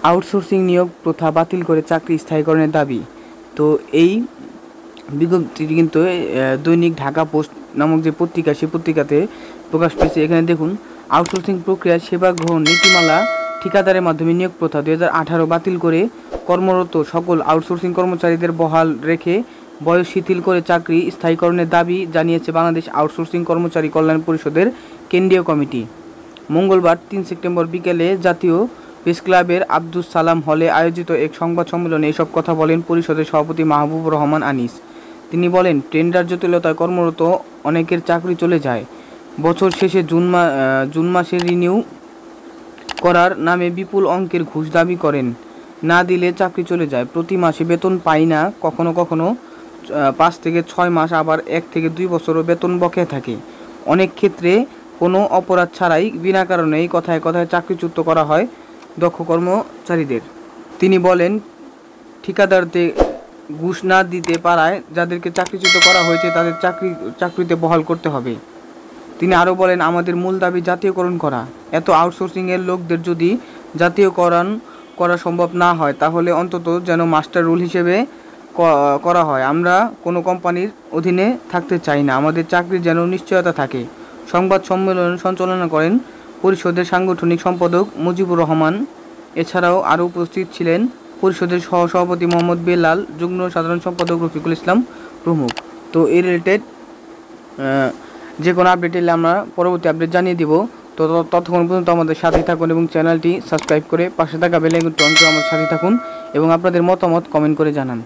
Outsourcing নিয়োগ প্রথা বাতিল করে চাকরি স্থায়ীকরণের দাবি। তো এই বিজ্ঞপ্তিটি কিন্তু দৈনিক ঢাকা পোস্ট নামক যে পত্রিকা, সেই পত্রিকাতে প্রকাশ পেয়েছে। এখানে দেখুন, আউটসোর্সিং প্রক্রিয়া সেবা গ্রহণ নীতিমালা ঠিকাদারের মাধ্যমে নিয়োগ প্রথা 2018 বাতিল করে কর্মরত সকল আউটসোর্সিং কর্মচারীদের বহাল রেখে বয়স শিথিল করে চাকরি স্থায়ীকরণের দাবি জানিয়েছে বাংলাদেশ আউটসোর্সিং কর্মচারী কল্যাণ পরিষদের কেন্দ্রীয় কমিটি। মঙ্গলবার 3 সেপ্টেম্বর বিকেলে জাতীয় প্রেস ক্লাবের আব্দুস সালাম হলে আয়োজিত এক সংবাদ সম্মেলনে এসব কথা বলেন পরিষদের সভাপতি মাহবুবুর রহমান আনিস। তিনি বলেন, টেন্ডার জটিলতায় কর্মরত অনেকের চাকরি চলে যায়। বছর শেষে জুন মাসে রিনিউ করার নামে বিপুল অঙ্কের ঘুষ দাবি করেন। না দিলে চাকরি চলে যায়। প্রতি মাসে বেতন পাই না, কখনো কখনো 5 থেকে 6 মাস, আবার 1 থেকে 2 বছরও বেতন বকেয়া থাকে। অনেক ক্ষেত্রে কোনো অপরাধ ছাড়াই বিনা কারণে এই কথায় কথায় চাকরিচ্যুত করা হয় দক্ষ কর্মচারীদের। তিনি বলেন, ঠিকাদারদের ঘুষ না দিতে পারায় যাদেরকে চাকরিচ্যুত করা হয়েছে তাদের চাকরিতে বহাল করতে হবে। তিনি আরও বলেন, আমাদের মূল দাবি জাতীয়করণ করা। এত আউটসোর্সিংয়ের লোকদের যদি জাতীয়করণ করা সম্ভব না হয় তাহলে অন্তত যেন মাস্টার রুল হিসেবে করা হয়। আমরা কোনো কোম্পানির অধীনে থাকতে চাই না, আমাদের চাকরির যেন নিশ্চয়তা থাকে। সংবাদ সম্মেলন সঞ্চালনা করেন পরিষদের সাংগঠনিক সম্পাদক মুজিবুর রহমান। এছাড়াও আরও উপস্থিত ছিলেন পরিষদের সহসভাপতি মোহাম্মদ বেলাল, যুগ্ম সাধারণ সম্পাদক রফিকুল ইসলাম প্রমুখ। তো এই রিলেটেড যে কোনো আপডেট এলে আমরা পরবর্তী আপডেট জানিয়ে দিব। তো ততক্ষণ পর্যন্ত আমাদের সাথেই থাকুন এবং চ্যানেলটি সাবস্ক্রাইব করে পাশে থাকা বেল আইকনটি অন করে আমাদের সাথেই থাকুন এবং আপনাদের মতামত কমেন্ট করে জানান।